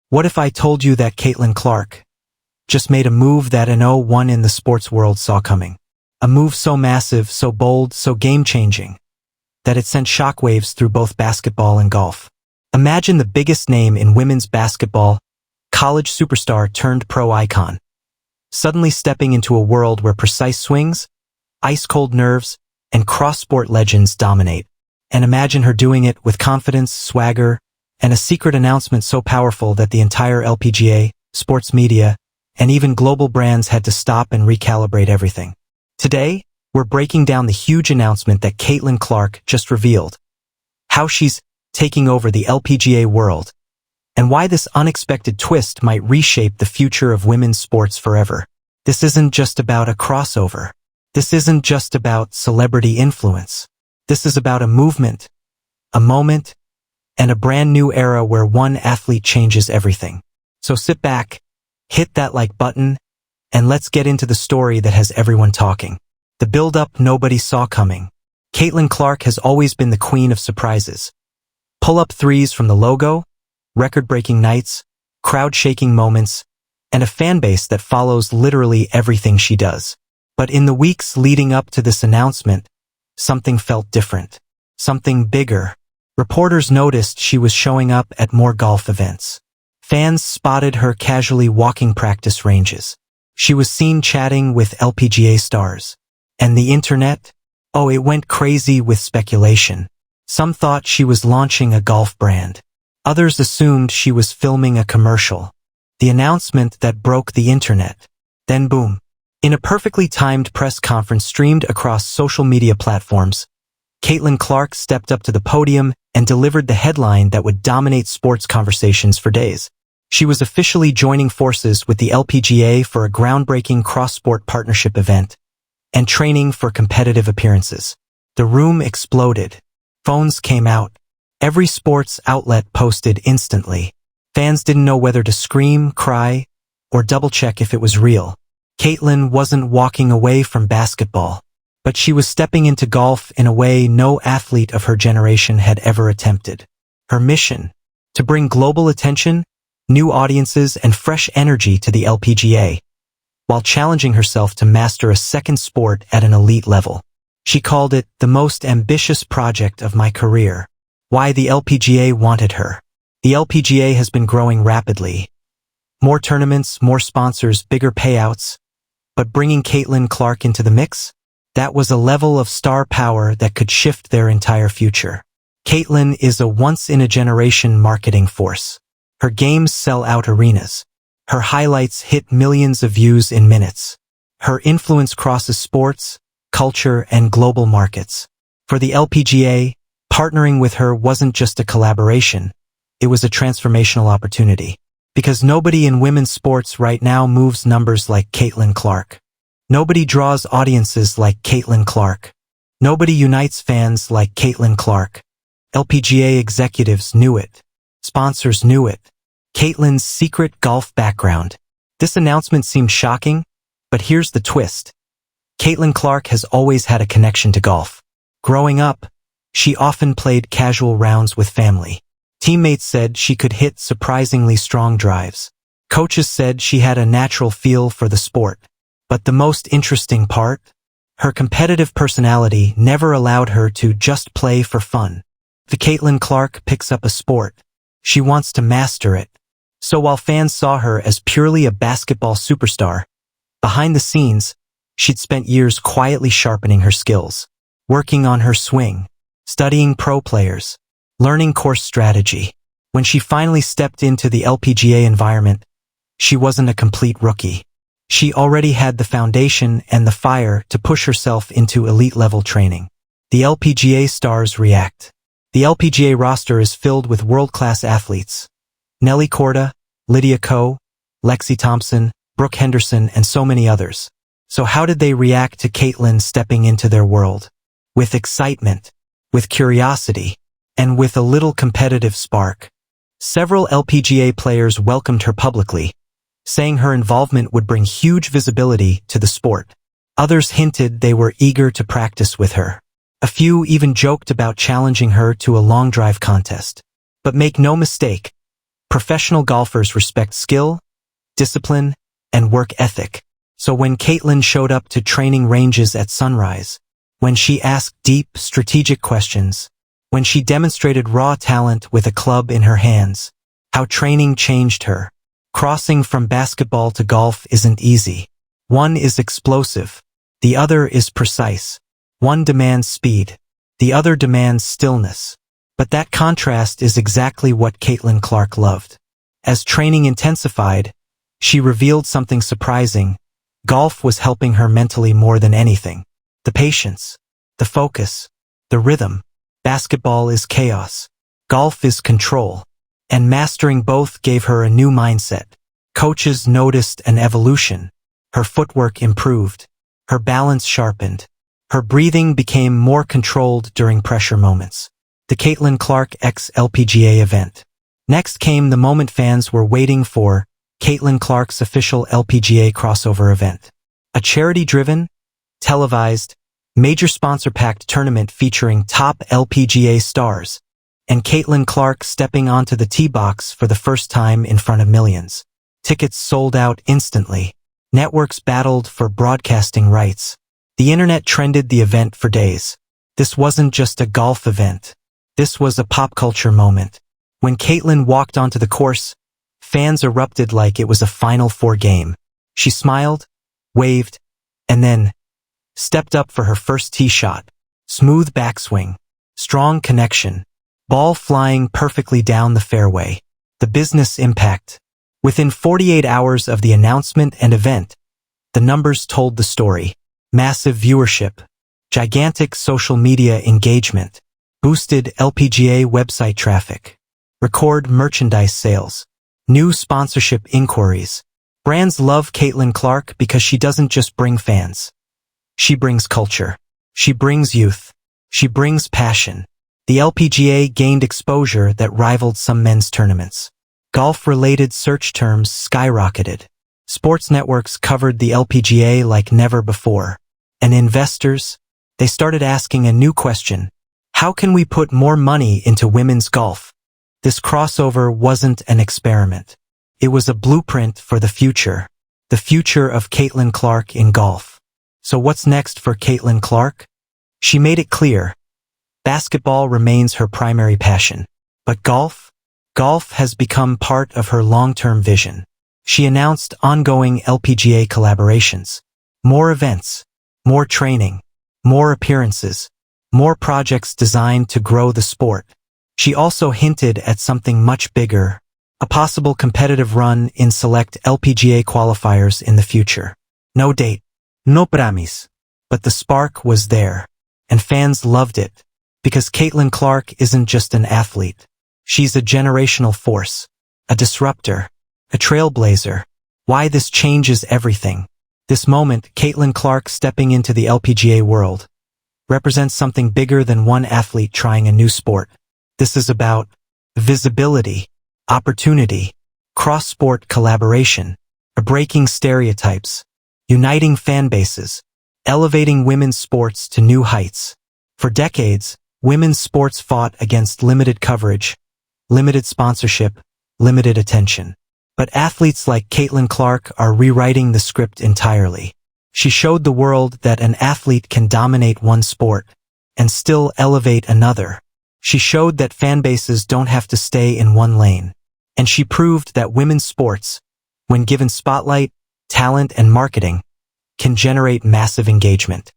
What if I told you that Caitlin Clark just made a move that no one in the sports world saw coming? A move so massive, so bold, so game-changing, that it sent shockwaves through both basketball and golf. Imagine the biggest name in women's basketball, college superstar turned pro icon, suddenly stepping into a world where precise swings, ice-cold nerves, and cross-sport legends dominate. And imagine her doing it with confidence, swagger, and a secret announcement so powerful that the entire LPGA, sports media, and even global brands had to stop and recalibrate everything. Today, we're breaking down the huge announcement that Caitlin Clark just revealed, how she's taking over the LPGA world, and why this unexpected twist might reshape the future of women's sports forever. This isn't just about a crossover. This isn't just about celebrity influence. This is about a movement, a moment, and a brand new era where one athlete changes everything. So sit back, hit that like button, and let's get into the story that has everyone talking. The build-up nobody saw coming. Caitlin Clark has always been the queen of surprises. Pull-up threes from the logo, record-breaking nights, crowd-shaking moments, and a fan base that follows literally everything she does. But in the weeks leading up to this announcement, something felt different. Something bigger. Reporters noticed she was showing up at more golf events. Fans spotted her casually walking practice ranges. She was seen chatting with LPGA stars. And the internet? Oh, it went crazy with speculation. Some thought she was launching a golf brand. Others assumed she was filming a commercial. The announcement that broke the internet. Then boom. In a perfectly timed press conference streamed across social media platforms, Caitlin Clark stepped up to the podium and delivered the headline that would dominate sports conversations for days. She was officially joining forces with the LPGA for a groundbreaking cross-sport partnership event and training for competitive appearances. The room exploded. Phones came out. Every sports outlet posted instantly. Fans didn't know whether to scream, cry, or double-check if it was real. Caitlin wasn't walking away from basketball, but she was stepping into golf in a way no athlete of her generation had ever attempted. Her mission: to bring global attention, new audiences, and fresh energy to the LPGA, while challenging herself to master a second sport at an elite level. She called it the most ambitious project of my career. Why the LPGA wanted her. The LPGA has been growing rapidly. More tournaments, more sponsors, bigger payouts. But bringing Caitlin Clark into the mix? That was a level of star power that could shift their entire future. Caitlin is a once-in-a-generation marketing force. Her games sell out arenas. Her highlights hit millions of views in minutes. Her influence crosses sports, culture, and global markets. For the LPGA, partnering with her wasn't just a collaboration. It was a transformational opportunity. Because nobody in women's sports right now moves numbers like Caitlin Clark. Nobody draws audiences like Caitlin Clark. Nobody unites fans like Caitlin Clark. LPGA executives knew it. Sponsors knew it. Caitlin's secret golf background. This announcement seemed shocking, but here's the twist. Caitlin Clark has always had a connection to golf. Growing up, she often played casual rounds with family. Teammates said she could hit surprisingly strong drives. Coaches said she had a natural feel for the sport. But the most interesting part? Her competitive personality never allowed her to just play for fun. If Caitlin Clark picks up a sport, she wants to master it. So while fans saw her as purely a basketball superstar, behind the scenes, she'd spent years quietly sharpening her skills, working on her swing, studying pro players, learning course strategy. When she finally stepped into the LPGA environment, she wasn't a complete rookie. She already had the foundation and the fire to push herself into elite-level training. The LPGA stars react. The LPGA roster is filled with world-class athletes. Nelly Korda, Lydia Ko, Lexi Thompson, Brooke Henderson, and so many others. So how did they react to Caitlin stepping into their world? With excitement, with curiosity, and with a little competitive spark. Several LPGA players welcomed her publicly, saying her involvement would bring huge visibility to the sport. Others hinted they were eager to practice with her. A few even joked about challenging her to a long drive contest. But make no mistake, Professional golfers respect skill, discipline, and work ethic. So when Caitlin showed up to training ranges at sunrise, when she asked deep, strategic questions, when she demonstrated raw talent with a club in her hands, how training changed her. Crossing from basketball to golf isn't easy. One is explosive. The other is precise. One demands speed. The other demands stillness. But that contrast is exactly what Caitlin Clark loved. As training intensified, she revealed something surprising. Golf was helping her mentally more than anything. The patience, the focus, the rhythm. Basketball is chaos. Golf is control. And mastering both gave her a new mindset. Coaches noticed an evolution. Her footwork improved. Her balance sharpened. Her breathing became more controlled during pressure moments. The Caitlin Clark x LPGA event. Next came the moment fans were waiting for, Caitlin Clark's official LPGA crossover event. A charity-driven, televised, major sponsor-packed tournament featuring top LPGA stars, and Caitlin Clark stepping onto the tee box for the first time in front of millions. Tickets sold out instantly. Networks battled for broadcasting rights. The internet trended the event for days. This wasn't just a golf event. This was a pop culture moment. When Caitlin walked onto the course, fans erupted like it was a Final Four game. She smiled, waved, and then stepped up for her first tee shot. Smooth backswing, strong connection, ball flying perfectly down the fairway. The business impact. Within 48 hours of the announcement and event, the numbers told the story. Massive viewership, gigantic social media engagement, boosted LPGA website traffic, record merchandise sales, new sponsorship inquiries. Brands love Caitlin Clark because she doesn't just bring fans. She brings culture. She brings youth. She brings passion. The LPGA gained exposure that rivaled some men's tournaments. Golf-related search terms skyrocketed. Sports networks covered the LPGA like never before. And investors, they started asking a new question. How can we put more money into women's golf? This crossover wasn't an experiment. It was a blueprint for the future of Caitlin Clark in golf. So what's next for Caitlin Clark? She made it clear. Basketball remains her primary passion. But golf has become part of her long-term vision. She announced ongoing LPGA collaborations, more events, more training, more appearances, more projects designed to grow the sport. She also hinted at something much bigger, a possible competitive run in select LPGA qualifiers in the future. No date, no promise, but the spark was there, and fans loved it, because Caitlin Clark isn't just an athlete. She's a generational force, a disruptor, a trailblazer. Why this changes everything. This moment, Caitlin Clark stepping into the LPGA world, represents something bigger than one athlete trying a new sport. This is about visibility, opportunity, cross-sport collaboration, breaking stereotypes, uniting fan bases, elevating women's sports to new heights. For decades, women's sports fought against limited coverage, limited sponsorship, limited attention. But athletes like Caitlin Clark are rewriting the script entirely. She showed the world that an athlete can dominate one sport and still elevate another. She showed that fan bases don't have to stay in one lane. And she proved that women's sports, when given spotlight, talent, and marketing, can generate massive engagement.